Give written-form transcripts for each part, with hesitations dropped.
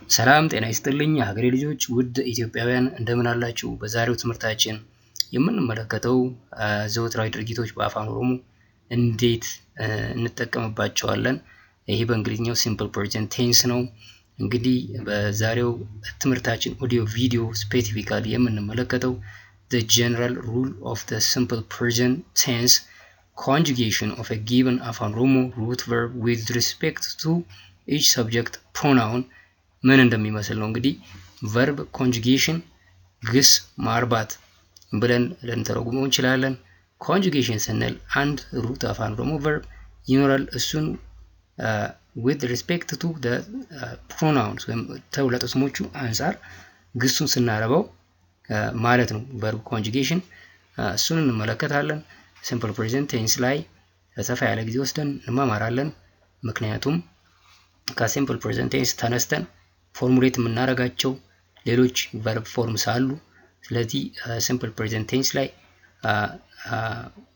ሰላም ጤና ይስጥልኝ የሀገሬ ልጆች ውድ ኢትዮጵያውያን እንደምን አላችሁ? በዛሬው ትምህርታችን የምንመለከተው ዘወትራዊ ድርጊቶች በአፋን ኦሮሞ እንዴት እንጠቀምባቸዋለን። ይሄ በእንግሊዝኛው ሲምፕል ፕሬዘንት ቴንስ ነው። እንግዲህ በዛሬው ትምህርታችን ኦዲዮ ቪዲዮ ስፔሲፊካሊ የምንመለከተው the general rule of the simple present tense conjugation of a given Afaan Oromo root verb with respect to each subject pronoun ምን እንደሚመስል ነው። እንግዲህ verb conjugation ግስ ማርባት ብለን ልንተረጉመው እንችላለን። conjugation ስንል አንድ root አፋን ኦሮሞ verb ይኖራል። እሱን with respect to the pronouns ወይም ተውላጠ ስሞቹ አንፃር ግሱን ስናረባው ማለት ነው verb conjugation። እሱን እንመለከታለን። simple present tense ላይ ሰፋ ያለ ጊዜ ወስደን እንማማራለን። ምክንያቱም ከሲምፕል ፕሬዘንት ቴንስ ተነስተን ፎርሙሌት የምናደርጋቸው ሌሎች verb forms አሉ። ስለዚህ ሲምፕል ፕሬዘንት ቴንስ ላይ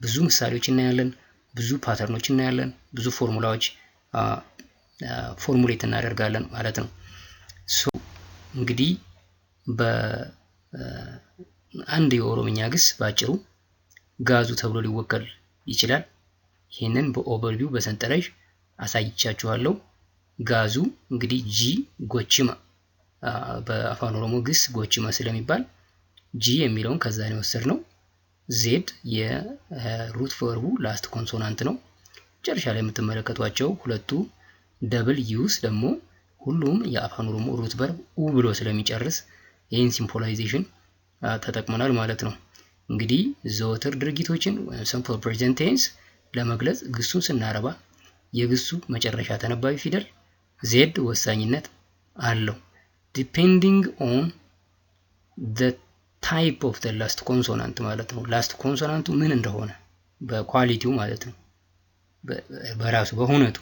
ብዙ ምሳሌዎች እናያለን፣ ብዙ ፓተርኖች እናያለን፣ ብዙ ፎርሙላዎች ፎርሙሌት እናደርጋለን ማለት ነው። ሶ እንግዲህ በአንድ የኦሮምኛ ግስ ባጭሩ ጋዙ ተብሎ ሊወከል ይችላል። ይህንን በኦቨርቪው በሰንጠረዥ አሳይቻችኋለሁ። ጋዙ እንግዲህ ጂ ጎችማ በአፋን ኦሮሞ ግስ ጎችማ ስለሚባል ጂ የሚለውን ከዛ ነው የወሰድነው። ዜድ የሩት ቨርቡ ላስት ኮንሶናንት ነው። መጨረሻ ላይ የምትመለከቷቸው ሁለቱ ደብል ዩስ ደግሞ ሁሉም የአፋን ኦሮሞ ሩት ቨርብ ኡ ብሎ ስለሚጨርስ ይህን ሲምፖላይዜሽን ተጠቅመናል ማለት ነው። እንግዲህ ዘወትር ድርጊቶችን ሲምፕል ፕሬዘንት ቴንስ ለመግለጽ ግሱን ስናረባ የግሱ መጨረሻ ተነባቢ ፊደል ዜድ ወሳኝነት አለው። ዲፔንዲንግ ኦን the type of the last consonant ማለት ነው። ላስት ኮንሶናንቱ ምን እንደሆነ በኳሊቲው ማለት ነው፣ በራሱ በሁነቱ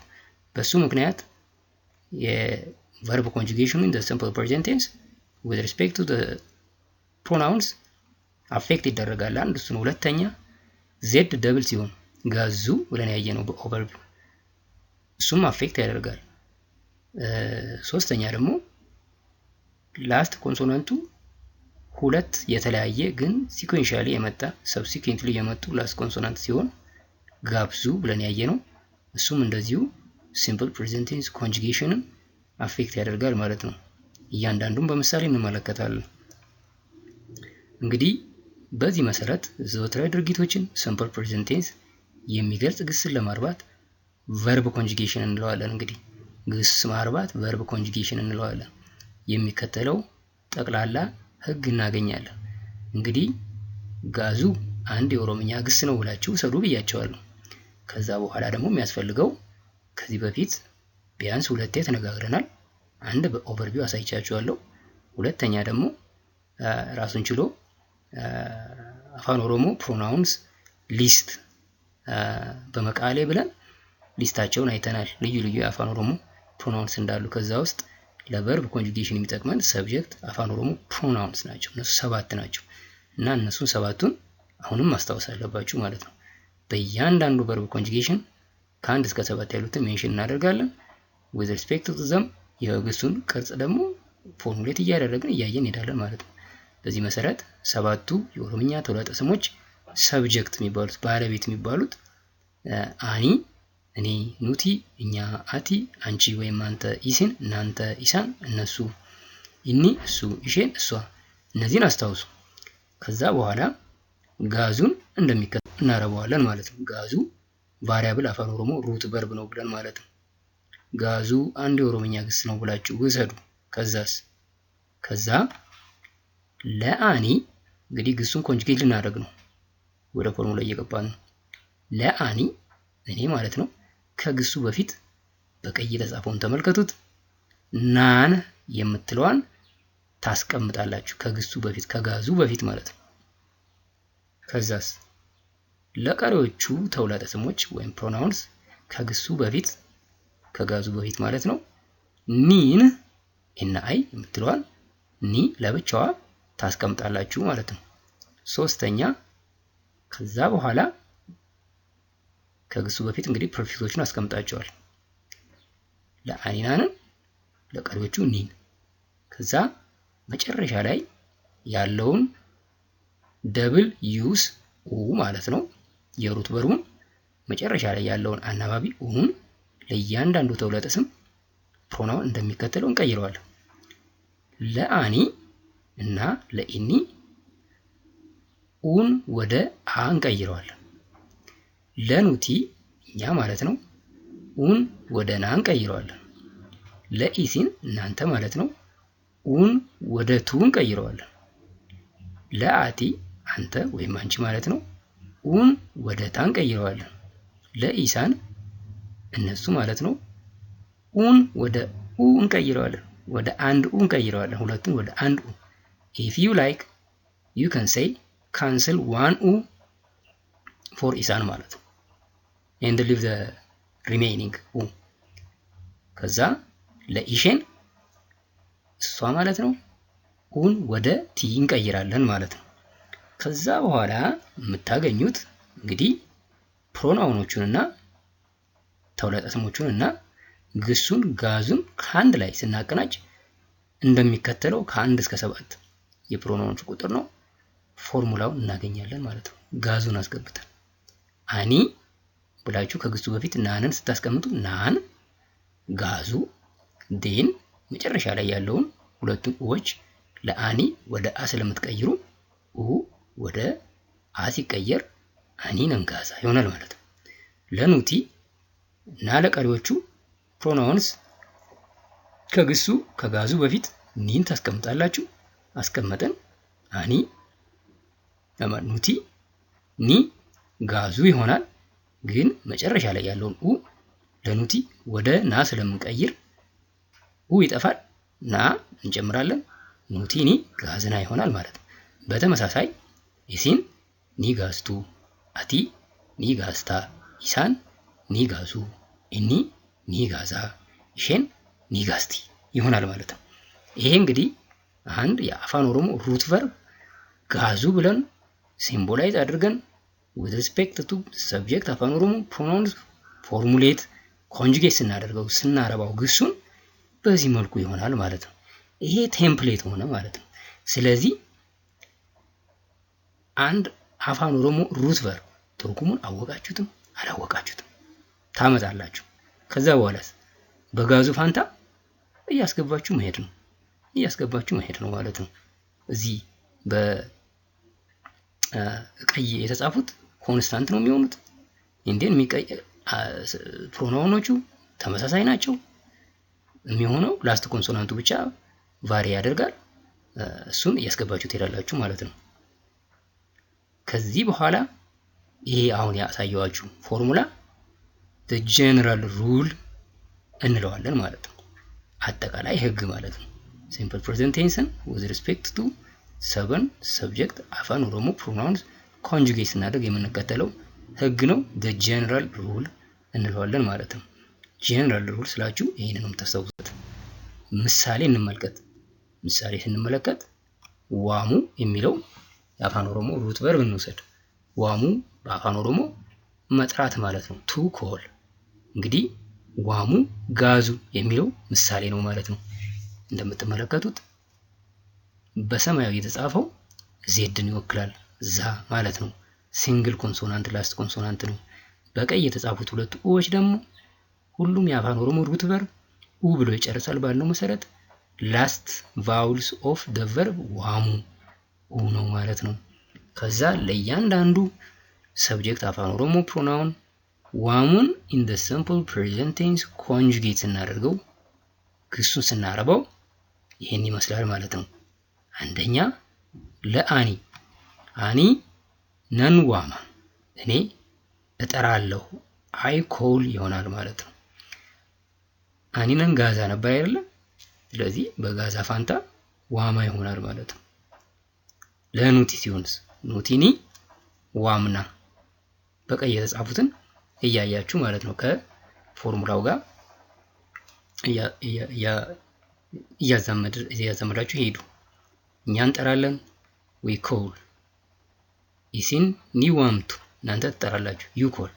በሱ ምክንያት የverb conjugation in the simple present tense with respect to the pronouns አፌክት ይደረጋል። አንድ እሱ ነው። ሁለተኛ ዜድ ደብል ሲሆን ጋዙ ብለን ያየነው በኦቨርቪው እሱም አፌክት ያደርጋል። ሶስተኛ ደግሞ ላስት ኮንሶናንቱ ሁለት የተለያየ ግን ሲኩዌንሻሊ የመጣ ሰብሲኩዌንትሊ የመጡ ላስት ኮንሶናንት ሲሆን ጋብዙ ብለን ያየነው እሱም እንደዚሁ ሲምፕል ፕሬዘንት ቴንስ ኮንጁጌሽንን አፌክት ያደርጋል ማለት ነው። እያንዳንዱን በምሳሌ እንመለከታለን። እንግዲህ በዚህ መሰረት ዘወትራዊ ድርጊቶችን ሲምፕል ፕሬዘንት ቴንስ የሚገልጽ ግስን ለማርባት verb conjugation እንለዋለን። እንግዲህ ግስ ማርባት verb conjugation እንለዋለን። የሚከተለው ጠቅላላ ህግ እናገኛለን። እንግዲህ ጋዙ አንድ የኦሮምኛ ግስ ነው ብላችሁ ሰዱ ብያቸዋለሁ። ከዛ በኋላ ደግሞ የሚያስፈልገው ከዚህ በፊት ቢያንስ ሁለቴ ተነጋግረናል። አንድ በኦቨርቪው አሳይቻችኋለሁ። ሁለተኛ ደግሞ ራሱን ችሎ አፋን ኦሮሞ ፕሮናውንስ ሊስት በመቃሌ ብለን ሊስታቸውን አይተናል። ልዩ ልዩ የአፋን ኦሮሞ ፕሮናውንስ እንዳሉ ከዛ ውስጥ ለቨርብ ኮንጁጌሽን የሚጠቅመን ሰብጀክት አፋን ኦሮሞ ፕሮናውንስ ናቸው። እነሱ 7 ናቸው እና እነሱን 7ቱን አሁንም ማስታወስ አለባችሁ ማለት ነው። በእያንዳንዱ verb conjugation ከ1 እስከ 7 ያሉትን ሜንሽን እናደርጋለን። with respect to them የግሱን ቅርጽ ደግሞ ፎርሙሌት እያደረግን እያየን እንሄዳለን ማለት ነው። በዚህ መሰረት 7ቱ የኦሮምኛ ተውላጠ ስሞች ሰብጀክት የሚባሉት ባለቤት የሚባሉት አኒ፣ እኔ፣ ኑቲ፣ እኛ፣ አቲ፣ አንቺ ወይም አንተ ኢሲን፣ እናንተ ኢሳን፣ እነሱ ኢኒ፣ እሱ ኢሼን፣ እሷ፣ እነዚህን አስታውሱ። ከዛ በኋላ ጋዙን እንደሚከተለው እናረባዋለን ማለት ነው። ጋዙ ቫሪያብል አፋን ኦሮሞ ሩት verb ነው ብለን ማለት ነው። ጋዙ አንድ የኦሮምኛ ግስ ነው ብላችሁ ውሰዱ። ከዛ ለአኒ እንግዲህ ግሱን ኮንጁጌት ልናደርግ ነው። ወደ ፎርሙላ እየገባን ነው። ለአኒ እኔ ማለት ነው። ከግሱ በፊት በቀይ የተጻፈውን ተመልከቱት። ናን የምትለዋን ታስቀምጣላችሁ ከግሱ በፊት ከጋዙ በፊት ማለት ነው። ከዛስ ለቀሪዎቹ ተውላጠ ስሞች ወይም ፕሮናውንስ ከግሱ በፊት ከጋዙ በፊት ማለት ነው ኒን እና አይ የምትለዋን ኒ ለብቻዋ ታስቀምጣላችሁ ማለት ነው። ሶስተኛ ከዛ በኋላ ከግሱ በፊት እንግዲህ ፕሪፊክሶችን አስቀምጣቸዋል። ለአኒናንን ለቀሪዎቹ ኒን ከዛ መጨረሻ ላይ ያለውን ደብል ዩስ ኡ ማለት ነው። የሩት ቨርቡን መጨረሻ ላይ ያለውን አናባቢ ኡን ለእያንዳንዱ ተውለጠ ስም ፕሮናውን እንደሚከተለው እንቀይረዋለን። ለአኒ እና ለኢኒ ኡን ወደ አ እንቀይረዋለን። ለኑቲ እኛ ማለት ነው ኡን ወደ ና እንቀይረዋለን። ለኢሲን እናንተ ማለት ነው ኡን ወደ ቱ እንቀይረዋለን። ለአቲ አንተ ወይም አንቺ ማለት ነው ኡን ወደ ታ እንቀይረዋለን። ለኢሳን እነሱ ማለት ነው ኡን ወደ ኡ እንቀይረዋለን። ወደ አንድ ኡ እንቀይረዋለን። ሁለቱን ወደ አንድ ኡ። if you like you can say cancel one u for ኢሳን ማለት ነው and leave the remaining u። ከዛ ለኢሼን እሷ ማለት ነው ኡን ወደ ቲ እንቀይራለን ማለት ነው። ከዛ በኋላ የምታገኙት እንግዲህ ፕሮናውኖቹንና ተውለጠ ስሞቹንና ግሱን ጋዙን ከአንድ ላይ ስናቀናጭ እንደሚከተለው ከ1 እስከ 7 የፕሮናውኖቹ ቁጥር ነው። ፎርሙላውን እናገኛለን ማለት ነው። ጋዙን አስገብተን አኒ ብላችሁ ከግሱ በፊት ናንን ስታስቀምጡ ናን ጋዙ ዴን መጨረሻ ላይ ያለውን ሁለቱን ኡዎች ለአኒ ወደ አ ስለምትቀይሩ ኡ ወደ አ ሲቀየር አኒ ነንጋዛ ይሆናል ማለት ነው። ለኑቲ እና ለቀሪዎቹ ፕሮናውንስ ከግሱ ከጋዙ በፊት ኒን ታስቀምጣላችሁ። አስቀመጠን አኒ ኑቲ ኒ ጋዙ ይሆናል። ግን መጨረሻ ላይ ያለውን ኡ ለኑቲ ወደ ና ስለምንቀይር ኡ ይጠፋል፣ ና እንጨምራለን። ኑቲ ኒ ጋዝና ይሆናል ማለት ነው። በተመሳሳይ ኢሲን ኒ ጋዝቱ፣ አቲ ኒ ጋዝታ፣ ኢሳን ኒ ጋዙ፣ ኢኒ ኒ ጋዛ፣ ኢሼን ኒ ጋዝቲ ይሆናል ማለት ነው። ይሄ እንግዲህ አንድ የአፋን ኦሮሞ ሩት ቨርብ ጋዙ ብለን ሲምቦላይዝ አድርገን with respect to subject አፋን ኦሮሞ pronouns ፎርሙሌት ኮንጁጌት ስናደርገው ስናረባው ግሱን በዚህ መልኩ ይሆናል ማለት ነው። ይሄ ቴምፕሌት ሆነ ማለት ነው። ስለዚህ አንድ አፋን ኦሮሞ ሩት ቨርብ ትርጉሙን አወቃችሁትም አላወቃችሁትም ታመጣላችሁ። ከዛ በኋላስ በጋዙ ፋንታ እያስገባችሁ መሄድ ነው ማለት ነው። እዚህ በቀይ የተጻፉት ኮንስታንት ነው የሚሆኑት። እንዴን ፕሮናውኖቹ ተመሳሳይ ናቸው። የሚሆነው ላስት ኮንሶናንቱ ብቻ ቫሪ ያደርጋል። እሱን እያስገባችሁ ትሄዳላችሁ ማለት ነው። ከዚህ በኋላ ይሄ አሁን ያሳየዋችሁ ፎርሙላ the general rule እንለዋለን ማለት ነው። አጠቃላይ ህግ ማለት ነው። simple present tense with respect to 7 subject አፋን ኦሮሞ pronouns conjugate ስናደርግ የምንከተለው ህግ ነው። the general rule እንለዋለን ማለት ነው። general rule ስላችሁ ይሄንን ነው የምታስታውሱት። ምሳሌ እንመልከት። ምሳሌ ስንመለከት ዋሙ የሚለው የአፋን ኦሮሞ ሩት ቨርብ እንውሰድ። ዋሙ በአፋን ኦሮሞ መጥራት ማለት ነው። ቱ ኮል እንግዲህ ዋሙ ጋዙ የሚለው ምሳሌ ነው ማለት ነው። እንደምትመለከቱት በሰማያዊ የተጻፈው ዜድን ይወክላል፣ ዛ ማለት ነው። ሲንግል ኮንሶናንት ላስት ኮንሶናንት ነው። በቀይ የተጻፉት ሁለቱ ኡዎች ደግሞ ሁሉም የአፋን ኦሮሞ ሩት ቨርብ ኡ ብሎ ይጨርሳል ባልነው መሰረት ላስት ቫውልስ ኦፍ the verb ዋሙ ኡ ነው ማለት ነው። ከዛ ለእያንዳንዱ ሰብጀክት አፋን ኦሮሞ ፕሮናውን ዋሙን in the simple present tense conjugate ስናደርገው ግሱን ስናረባው ይሄን ይመስላል ማለት ነው። አንደኛ ለአኒ አኒ ነን ዋማ እኔ እጠራለሁ አይ ኮል ይሆናል ማለት ነው። አኒ ነን ጋዛ ነበር አይደለ? ስለዚህ በጋዛ ፋንታ ዋማ ይሆናል ማለት ነው። ለኑቲ ሲሆንስ ኑቲኒ ዋምና በቀይ የተጻፉትን እያያችሁ ማለት ነው። ከፎርሙላው ጋር እያዛመዳችሁ ሄዱ። እኛ እንጠራለን we call ኢሲን ኒ ዋምቱ እናንተ ትጠራላችሁ you call።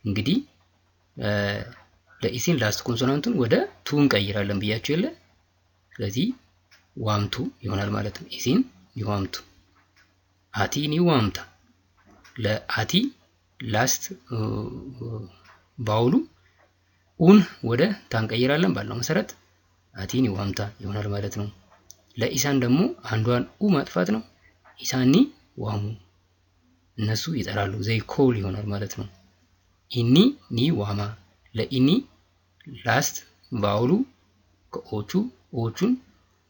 እንግዲህ ለኢሲን ላስት ኮንሶናንቱን ወደ ቱ እንቀይራለን ብያችሁ የለ። ስለዚህ ዋምቱ ይሆናል ማለት ነው። ኢሲን ይዋምቱ፣ አቲን ይዋምታ። ለአቲ ላስት ባውሉ ኡን ወደ ታንቀይራለን ባለው መሰረት አቲን ይዋምታ ይሆናል ማለት ነው። ለኢሳን ደግሞ አንዷን ኡ ማጥፋት ነው። ኢሳኒ ዋሙ፣ እነሱ ይጠራሉ፣ ዘይ ኮል ይሆናል ማለት ነው። ኢኒ ኒ ዋማ፣ ለኢኒ ላስት ባውሉ ኦቹን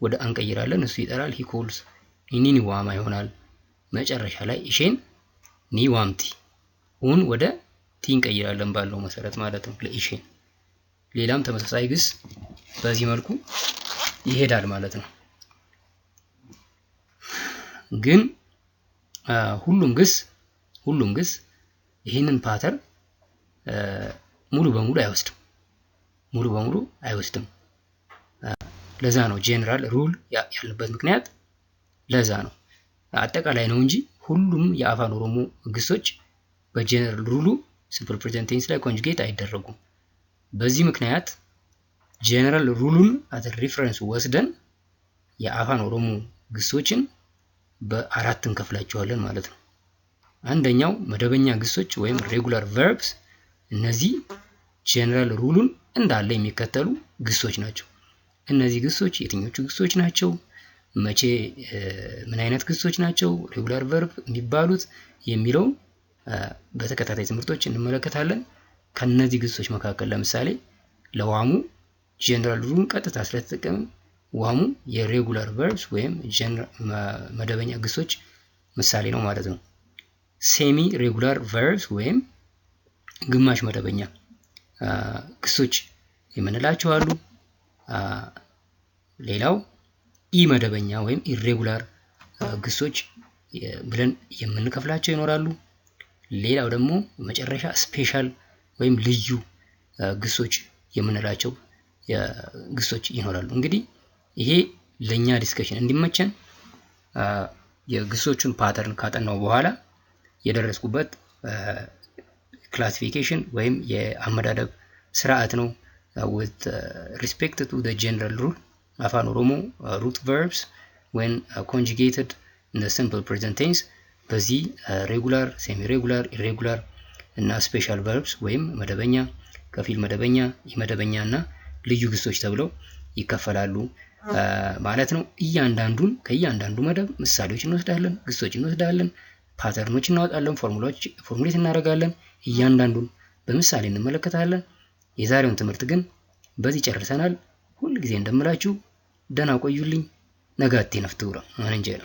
ወደ አንቀይራለን፣ እሱ ይጠራል፣ ሂ ኮልስ። ኢኒ ኒ ዋማ ይሆናል። መጨረሻ ላይ ኢሼን ኒ ዋምቲ፣ ኡን ወደ ቲ እንቀይራለን ባለው መሰረት ማለት ነው ለኢሼን። ሌላም ተመሳሳይ ግስ በዚህ መልኩ ይሄዳል ማለት ነው። ግን ሁሉም ግስ ይህንን ፓተርን ሙሉ በሙሉ አይወስድም። ለዛ ነው ጄነራል ሩል ያልንበት ምክንያት ለዛ ነው። አጠቃላይ ነው እንጂ ሁሉም የአፋን ኦሮሞ ግሶች በጄነራል ሩሉ ሲምፕል ፕሬዘንት ቴንስ ላይ ኮንጁጌት አይደረጉም። በዚህ ምክንያት ጄነራል ሩሉን አዘ ሪፈረንስ ወስደን የአፋን ኦሮሞ ግሶችን በአራት እንከፍላቸዋለን ማለት ነው። አንደኛው መደበኛ ግሶች ወይም ሬጉላር ቨርብስ፣ እነዚህ ጄነራል ሩሉን እንዳለ የሚከተሉ ግሶች ናቸው። እነዚህ ግሶች የትኞቹ ግሶች ናቸው? መቼ ምን አይነት ግሶች ናቸው ሬጉላር ቨርብ የሚባሉት የሚለው በተከታታይ ትምህርቶች እንመለከታለን። ከነዚህ ግሶች መካከል ለምሳሌ ለዋሙ ጄነራል ሩሉን ቀጥታ ስለተጠቀምን ዋሙ የሬጉላር ቨርብስ ወይም መደበኛ ግሶች ምሳሌ ነው ማለት ነው። ሴሚ ሬጉላር ቨርብስ ወይም ግማሽ መደበኛ ግሶች የምንላቸው አሉ። ሌላው ኢ መደበኛ ወይም ኢሬጉላር ግሶች ብለን የምንከፍላቸው ይኖራሉ። ሌላው ደግሞ መጨረሻ ስፔሻል ወይም ልዩ ግሶች የምንላቸው ግሶች ይኖራሉ። እንግዲህ ይሄ ለኛ ዲስከሽን እንዲመቸን የግሶቹን ፓተርን ካጠናው በኋላ የደረስኩበት ክላሲፊኬሽን ወይም የአመዳደብ ስርዓት ነው። with respect to the general rule Afaan Oromoo root verbs when conjugated in the simple present tense በዚህ ሬጉላር፣ ሴሚ ሬጉላር፣ ኢሬጉላር እና ስፔሻል ቨርብስ ወይም መደበኛ፣ ከፊል መደበኛ፣ ኢመደበኛ እና ልዩ ግሶች ተብለው ይከፈላሉ ማለት ነው። ከእያንዳንዱ መደብ ምሳሌዎች እንወስዳለን፣ ግሶች እንወስዳለን፣ ፓተርኖች እናወጣለን፣ ፎርሙሌት እናደርጋለን። እያንዳንዱን በምሳሌ እንመለከታለን። የዛሬውን ትምህርት ግን በዚህ ጨርሰናል። ሁል ጊዜ እንደምላችሁ ደህና ቆዩልኝ። ነጋቴ ነፍትውራ ማንንጀላ